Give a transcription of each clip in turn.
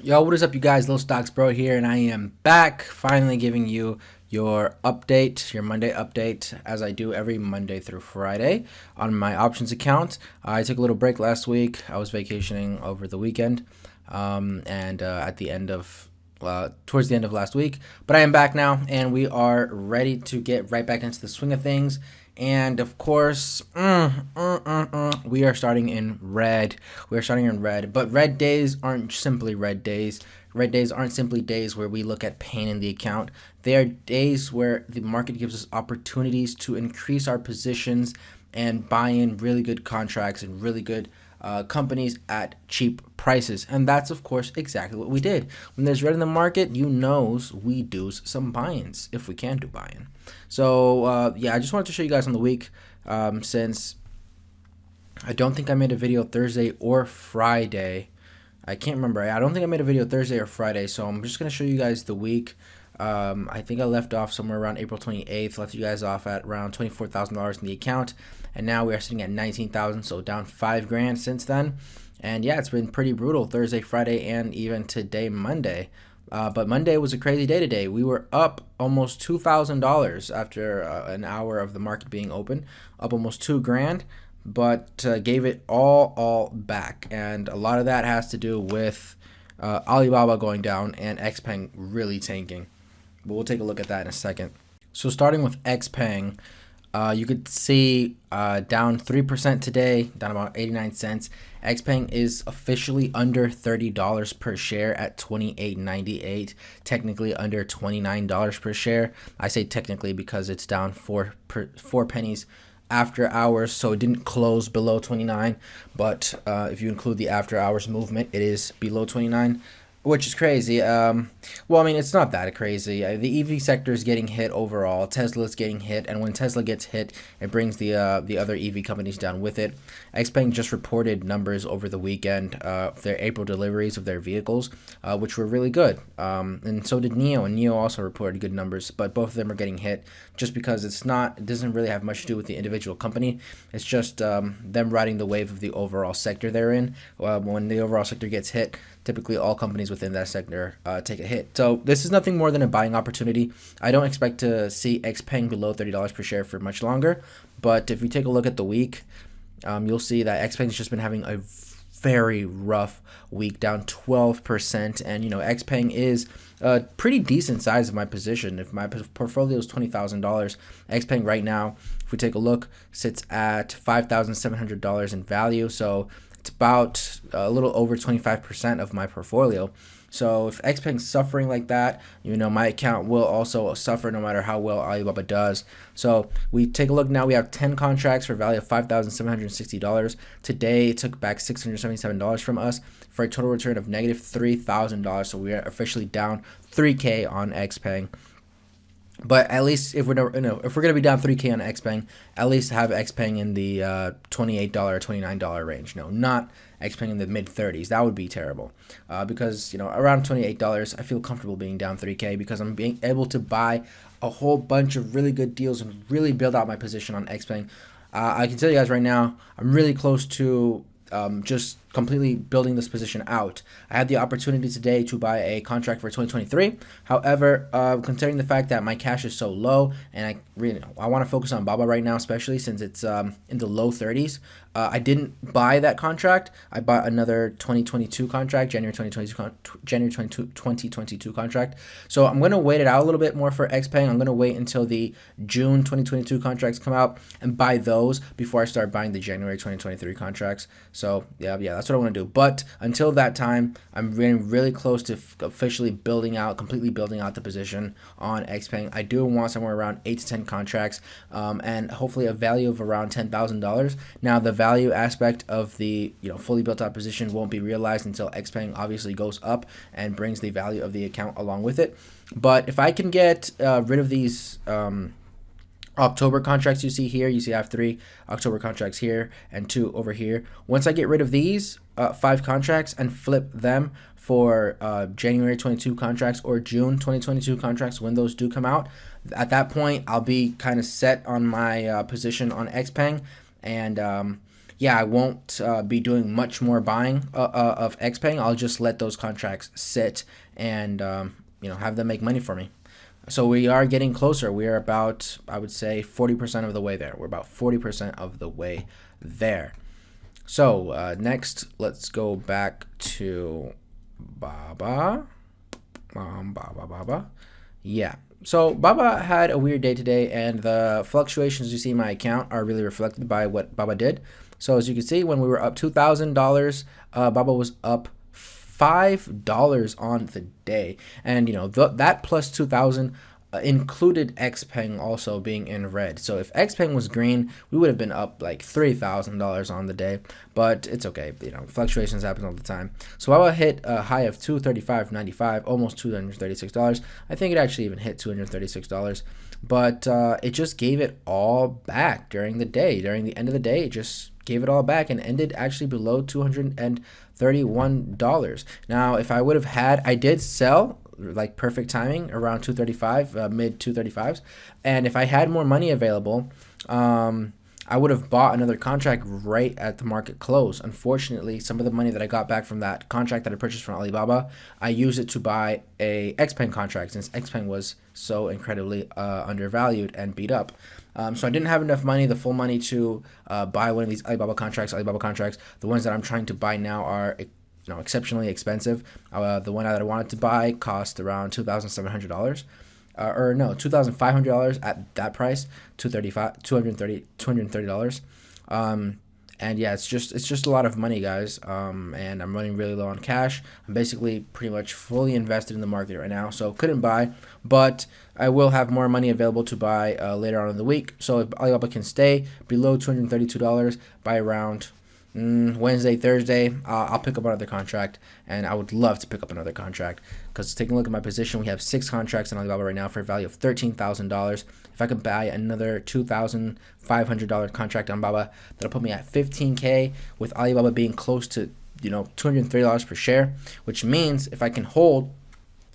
Yo, what is up, you guys? Little Stocks Bro here, and I am back, finally giving you your update, your Monday update, as I do every Monday through Friday on my options account. I took a little break last week. I was vacationing over the weekend, and at the end of towards the end of last week. But I am back now, and we are ready to get right back into the swing of things. And of course, we are starting in red. We are starting in red. But red days aren't simply red days. Red days aren't simply days where we look at pain in the account. They are days where the market gives us opportunities to increase our positions and buy in really good contracts and really good companies at cheap prices. And that's, of course, exactly what we did. When there's red in the market, you knows we do some buy-ins if we can do buy-in. So, yeah, I just wanted to show you guys on the week since I don't think I made a video Thursday or Friday. I can't remember. I don't think I made a video Thursday or Friday, so I'm just going to show you guys the week. I think I left off somewhere around April 28th, left you guys off at around $24,000 in the account, and now we are sitting at 19,000, so down 5 grand since then. And yeah, it's been pretty brutal Thursday, Friday, and even today, Monday. But Monday was a crazy day today. We were up almost $2,000 after an hour of the market being open, up almost 2 grand, but gave it all back. And a lot of that has to do with Alibaba going down and Xpeng really tanking. But we'll take a look at that in a second. So starting with Xpeng, you could see down 3% today, down about 89 cents. Xpeng is officially under $30 per share at $28.98, technically under $29 per share. I say technically because it's down 4 pennies after hours, so it didn't close below 29, but if you include the after hours movement, it is below 29, which is crazy. Well, I mean, it's not that crazy. The EV sector is getting hit overall. Tesla's getting hit, and when Tesla gets hit, it brings the other EV companies down with it. Xpeng just reported numbers over the weekend, their April deliveries of their vehicles, which were really good. And so did NIO, and NIO also reported good numbers, but both of them are getting hit just because it doesn't really have much to do with the individual company. It's just them riding the wave of the overall sector they're in. When the overall sector gets hit, typically all companies within that sector take a hit. So this is nothing more than a buying opportunity. I don't expect to see Xpeng below $30 per share for much longer, but if you take a look at the week, you'll see that Xpeng's just been having a very rough week, down 12%, and Xpeng is a pretty decent size of my position. If my portfolio is $20,000, Xpeng right now, if we take a look, sits at $5,700 in value, so it's about a little over 25% of my portfolio. So if Xpeng's suffering like that, my account will also suffer no matter how well Alibaba does. So we take a look now. We have 10 contracts for a value of $5,760. Today it took back $677 from us for a total return of negative $3,000. So we are officially down $3K on Xpeng. But at least if we're gonna be down $3K on Xpeng, at least have Xpeng in the $28, $29 range. No, not Xpeng in the mid 30s. That would be terrible. Because around $28, I feel comfortable being down $3K because I'm being able to buy a whole bunch of really good deals and really build out my position on Xpeng. I can tell you guys right now, I'm really close to just completely building this position out. I had the opportunity today to buy a contract for 2023. However, considering the fact that my cash is so low and I want to focus on BABA right now, especially since it's in the low 30s, I didn't buy that contract. I bought another 2022 contract, January 2022 contract. So I'm going to wait it out a little bit more for Xpeng. I'm going to wait until the June 2022 contracts come out and buy those before I start buying the January 2023 contracts. So yeah, that's what I want to do. But until that time, I'm really close to officially completely building out the position on Xpeng. I do want somewhere around 8 to 10 contracts, and hopefully a value of around $10,000. Now the value aspect of the fully built out position won't be realized until Xpeng obviously goes up and brings the value of the account along with it. But if I can get rid of these October contracts you see here, I have 3 October contracts here and 2 over here. Once I get rid of these 5 contracts and flip them for January 22 contracts or June 2022 contracts when those do come out, at that point I'll be kind of set on my position on Xpeng, and yeah, I won't be doing much more buying of Xpeng. I'll just let those contracts sit and have them make money for me. So we are getting closer. We are about, I would say, 40% of the way there. We're about 40% of the way there. So next, let's go back to Baba. Baba. Yeah. So Baba had a weird day today, and the fluctuations you see in my account are really reflected by what Baba did. So as you can see, when we were up $2,000, Baba was up $5 on the day, and that plus 2,000 included Xpeng also being in red. So if Xpeng was green, we would have been up like $3,000 on the day, but it's okay. Fluctuations happen all the time. So Baba hit a high of $235.95, almost $236. I think it actually even hit $236, but it just gave it all back during the day. During the end of the day, it just gave it all back and ended actually below $231. Now, if I would have had, I did sell like perfect timing around 235, mid 235s, and if I had more money available, I would have bought another contract right at the market close. Unfortunately, some of the money that I got back from that contract that I purchased from Alibaba, I used it to buy a Xpeng contract, since Xpeng was so incredibly undervalued and beat up. So I didn't have enough money, the full money, to buy one of these Alibaba contracts. The ones that I'm trying to buy now are exceptionally expensive. The one that I wanted to buy cost around $2,700. Or no, $2,500 at that price, $230. And yeah, it's just a lot of money, guys. And I'm running really low on cash. I'm basically pretty much fully invested in the market right now, so couldn't buy. But I will have more money available to buy later on in the week. So if Alibaba can stay below $232 by around Wednesday, Thursday, I'll pick up another contract, and I would love to pick up another contract, because taking a look at my position, we have 6 contracts in Alibaba right now for a value of $13,000. If I could buy another $2,500 contract on Alibaba, that'll put me at $15K, with Alibaba being close to $230 per share, which means if I can hold,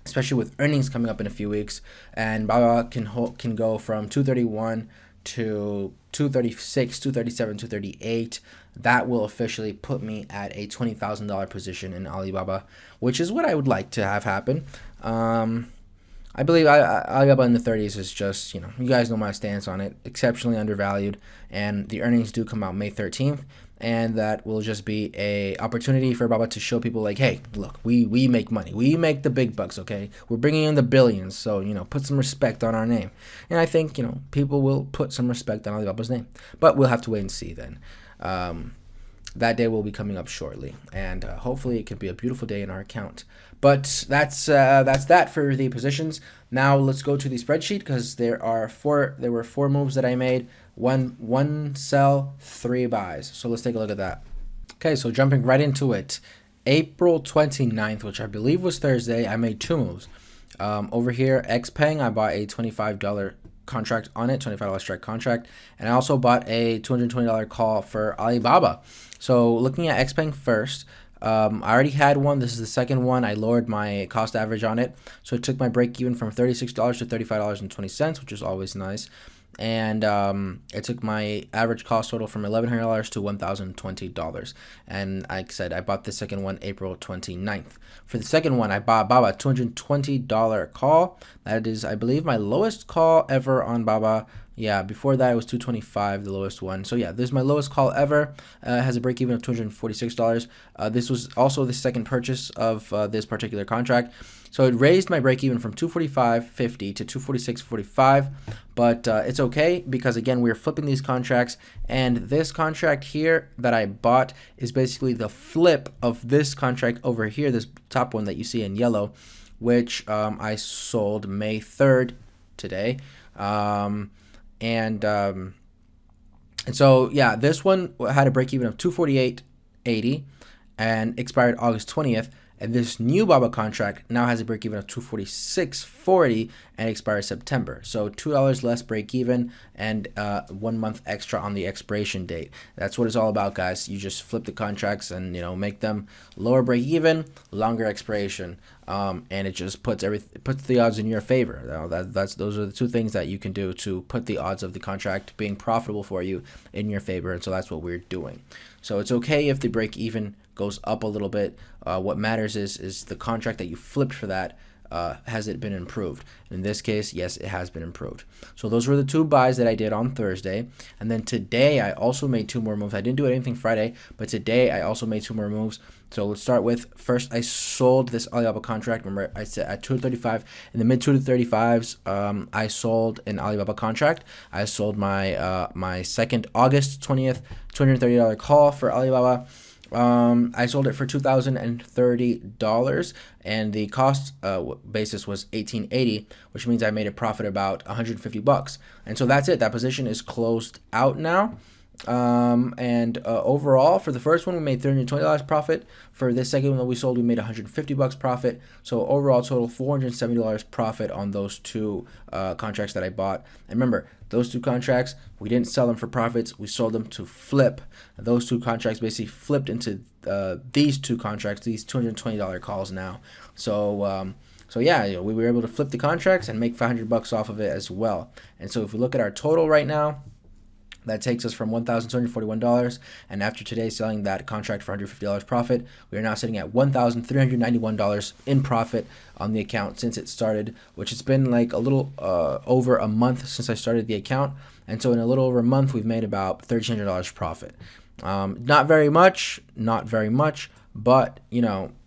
especially with earnings coming up in a few weeks, and Baba can go from 231 to 236, 237, 238, that will officially put me at a $20,000 position in Alibaba, which is what I would like to have happen. I believe Alibaba in the 30s is just, you guys know my stance on it, exceptionally undervalued, and the earnings do come out May 13th, and that will just be a opportunity for Baba to show people like, hey, look, we make money. We make the big bucks, okay? We're bringing in the billions, so, put some respect on our name. And I think, people will put some respect on Alibaba's name, but we'll have to wait and see then. That day will be coming up shortly, and hopefully it can be a beautiful day in our account. But that's that for the positions. Now let's go to the spreadsheet, because there were 4 moves that I made. One sell, 3 buys. So let's take a look at that. Okay, so jumping right into it. April 29th, which I believe was Thursday, I made 2 moves. Over here, Xpeng, I bought a $25 contract on it, $25 strike contract, and I also bought a $220 call for Alibaba. So looking at Xpeng first, I already had one. This is the second one. I lowered my cost average on it, so it took my break even from $36 to $35.20, which is always nice. And it took my average cost total from $1,100 to $1,020. And like I said, I bought the second one April 29th. For the second one, I bought Baba $220 call. That is, I believe, my lowest call ever on Baba. Yeah, before that it was $225, the lowest one. So yeah, this is my lowest call ever. Has a break even of $246. This was also the second purchase of this particular contract. So it raised my break even from $245.50 to $246.45, but it's okay, because again, we're flipping these contracts, and this contract here that I bought is basically the flip of this contract over here, this top one that you see in yellow, which I sold May 3rd today. And so yeah, this one had a break even of $248.80 and expired August 20th. And this new BABA contract now has a break even of 246.40 and expires September. So $2 less break even and 1 month extra on the expiration date. That's what it's all about, guys. You just flip the contracts and make them lower break even, longer expiration, and it just puts the odds in your favor. Those are the two things that you can do to put the odds of the contract being profitable for you in your favor, and so that's what we're doing. So it's okay if the break even goes up a little bit. What matters is the contract that you flipped for that. Has it been improved? In this case, yes, it has been improved. So those were the two buys that I did on Thursday. And then today, I also made two more moves. I didn't do anything Friday, but today I also made two more moves. So let's start with, first, I sold this Alibaba contract. Remember, I said at 235, in the mid 235s, I sold an Alibaba contract. I sold my second August 20th $230 call for Alibaba. I sold it for $2,030, and the cost basis was $1,880, which means I made a profit about $150. And so that's it. That position is closed out now. Overall, for the first one, we made $320 profit. For this second one that we sold, we made $150 profit. So overall, total $470 profit on those two contracts that I bought. And remember, those two contracts, we didn't sell them for profits. We sold them to flip. Those two contracts basically flipped into these two contracts, these $220 calls now. So yeah, we were able to flip the contracts and make $500 off of it as well. And so if we look at our total right now, that takes us from $1,241, and after today selling that contract for $150 profit, we are now sitting at $1,391 in profit on the account since it started, which has been like a little over a month since I started the account. And so in a little over a month, we've made about $1,300 profit. Not very much, but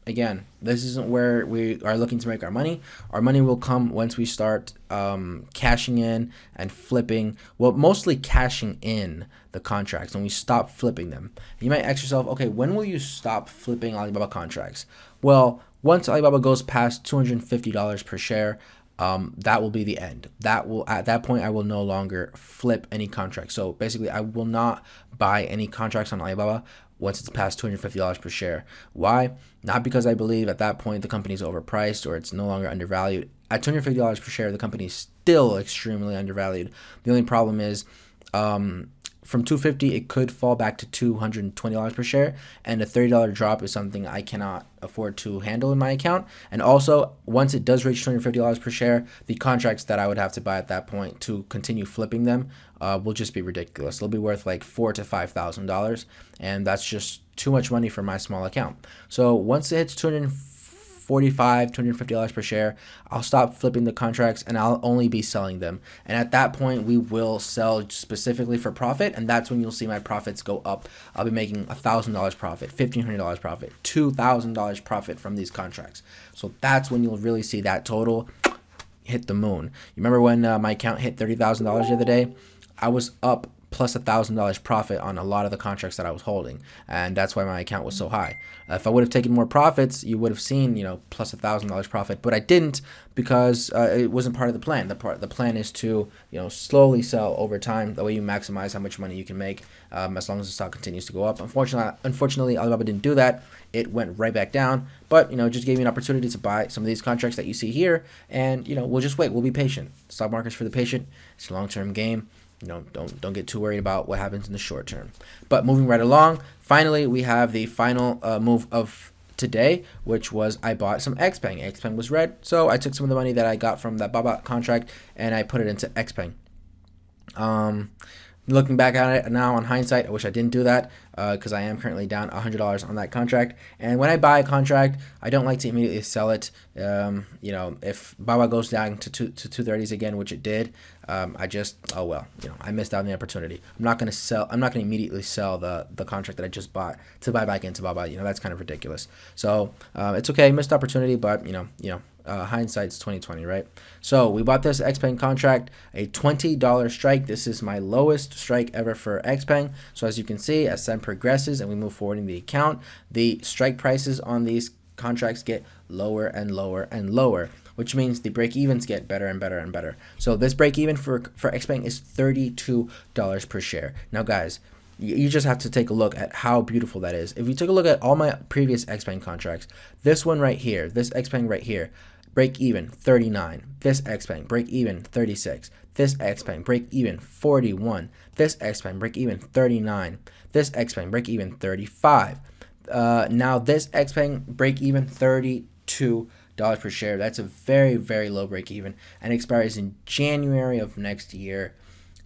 again, this isn't where we are looking to make our money. Our money will come once we start cashing in and flipping. Well, mostly cashing in the contracts when we stop flipping them. You might ask yourself, okay, when will you stop flipping Alibaba contracts? Well, once Alibaba goes past $250 per share, that will be the end. At that point, I will no longer flip any contracts. So basically, I will not buy any contracts on Alibaba once it's past $250 per share. Why? Not because I believe at that point the company is overpriced or it's no longer undervalued. At $250 per share, the company is still extremely undervalued. The only problem is from $250, it could fall back to $220 per share, and a $30 drop is something I cannot afford to handle in my account. And also, once it does reach $250 per share, the contracts that I would have to buy at that point to continue flipping them will just be ridiculous. They'll be worth like $4,000 to $5,000, and that's just too much money for my small account. So once it hits $250 per share, I'll stop flipping the contracts and I'll only be selling them. And at that point, we will sell specifically for profit, and that's when you'll see my profits go up. I'll be making $1,000 profit, $1,500 profit, $2,000 profit from these contracts. So that's when you'll really see that total hit the moon. You remember when my account hit $30,000 the other day? I was up plus $1,000 profit on a lot of the contracts that I was holding, and that's why my account was so high. If I would have taken more profits, you would have seen, plus $1,000 profit, but I didn't because it wasn't part of the plan. The plan is to, slowly sell over time. That way you maximize how much money you can make as long as the stock continues to go up. Unfortunately, Alibaba didn't do that. It went right back down, but it just gave me an opportunity to buy some of these contracts that you see here, and we'll just wait. We'll be patient. Stock market's for the patient. It's a long-term game. Don't get too worried about what happens in the short term. But moving right along, finally, we have the final move of today, which was I bought some Xpeng. Xpeng was red, so I took some of the money that I got from that BABA contract and I put it into Xpeng. Looking back at it now, on hindsight, I wish I didn't do that because I am currently down $100 on that contract. And when I buy a contract, I don't like to immediately sell it. If BABA goes down to 230s again, which it did, I missed out on the opportunity. I'm not going to immediately sell the contract that I just bought to buy back into BABA. That's kind of ridiculous. So it's okay, missed opportunity, but hindsight's 2020, right? So we bought this Xpeng contract, a $20 strike. This is my lowest strike ever for Xpeng. So as you can see, as time progresses and we move forward in the account, the strike prices on these contracts get lower and lower and lower, which means the break-evens get better and better and better. So this break-even for Xpeng is $32 per share. Now, guys, you just have to take a look at how beautiful that is. If you take a look at all my previous Xpeng contracts, this one right here, this Xpeng right here, break even 39. This Xpeng break even 36. This Xpeng break even 41. This Xpeng break even 39. This Xpeng break even 35. Now this Xpeng break even $32 per share. That's a very, very low break even, and expires in January of next year.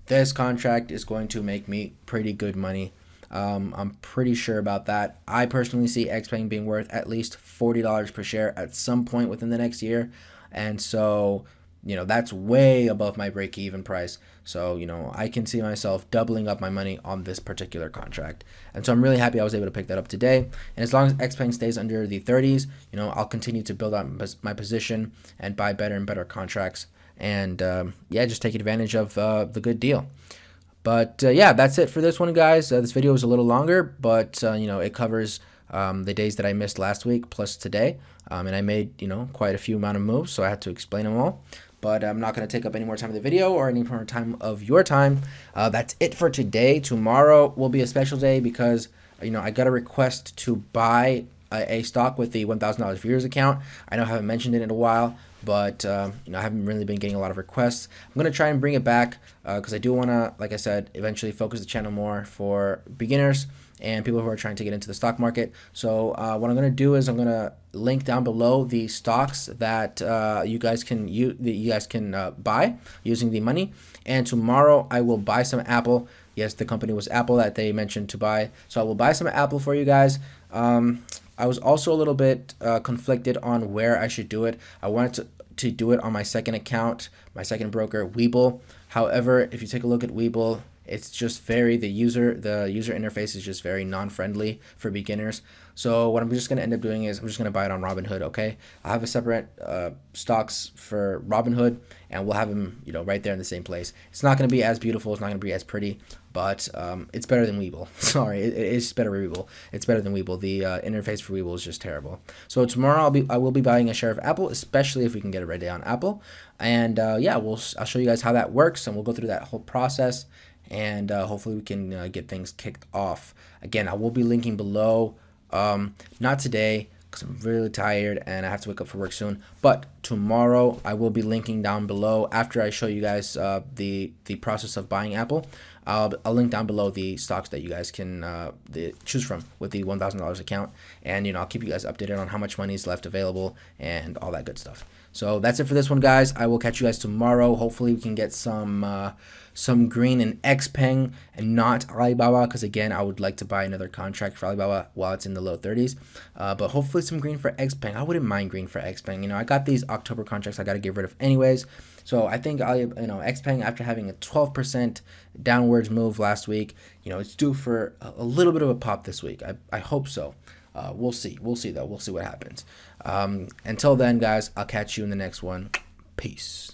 This contract is going to make me pretty good money. I'm pretty sure about that. I personally see Xpeng being worth at least $40 per share at some point within the next year. And so, that's way above my break-even price. So, I can see myself doubling up my money on this particular contract. And so I'm really happy I was able to pick that up today. And as long as Xpeng stays under the 30s, I'll continue to build out my position and buy better and better contracts. And just take advantage of the good deal. But yeah, that's it for this one, guys. This video was a little longer, but it covers the days that I missed last week plus today. And I made quite a few amount of moves, so I had to explain them all. But I'm not going to take up any more time of the video or any more time of your time. That's it for today. Tomorrow will be a special day because I got a request to buy a stock with the $1,000 viewers account. I know I haven't mentioned it in a while, but I haven't really been getting a lot of requests. I'm going to try and bring it back because I do want to, like I said, eventually focus the channel more for beginners and people who are trying to get into the stock market. So what I'm going to do is I'm going to link down below the stocks that you guys can buy using the money. And tomorrow I will buy some Apple. Yes, the company was Apple that they mentioned to buy. So I will buy some Apple for you guys. I was also a little bit conflicted on where I should do it. I wanted to do it on my second account, my second broker, Webull. However, if you take a look at Webull, it's just the user interface is just very non-friendly for beginners. So what I'm just going to end up doing is I'm just going to buy it on Robinhood, okay? I have a separate stocks for Robinhood, and we'll have them, right there in the same place. It's not going to be as beautiful, it's not going to be as pretty, but it's better than Webull. Sorry, it is better than Webull. It's better than Webull. The interface for Webull is just terrible. So tomorrow I will be buying a share of Apple, especially if we can get a red day on Apple. And I'll show you guys how that works, and we'll go through that whole process. And hopefully we can get things kicked off. Again, I will be linking below, not today because I'm really tired and I have to wake up for work soon, but tomorrow I will be linking down below after I show you guys the process of buying Apple. I'll link down below the stocks that you guys can choose from with the $1,000 account, and I'll keep you guys updated on how much money is left available and all that good stuff. So that's it for this one, guys. I will catch you guys tomorrow. Hopefully we can get some green in Xpeng and not Alibaba, because again, I would like to buy another contract for Alibaba while it's in the low 30s. But hopefully some green for Xpeng. I wouldn't mind green for Xpeng. I got these October contracts I got to get rid of anyways. So I think Xpeng, after having a 12% downwards move last week, it's due for a little bit of a pop this week. I hope so. We'll see. We'll see though. We'll see what happens. Until then, guys, I'll catch you in the next one. Peace.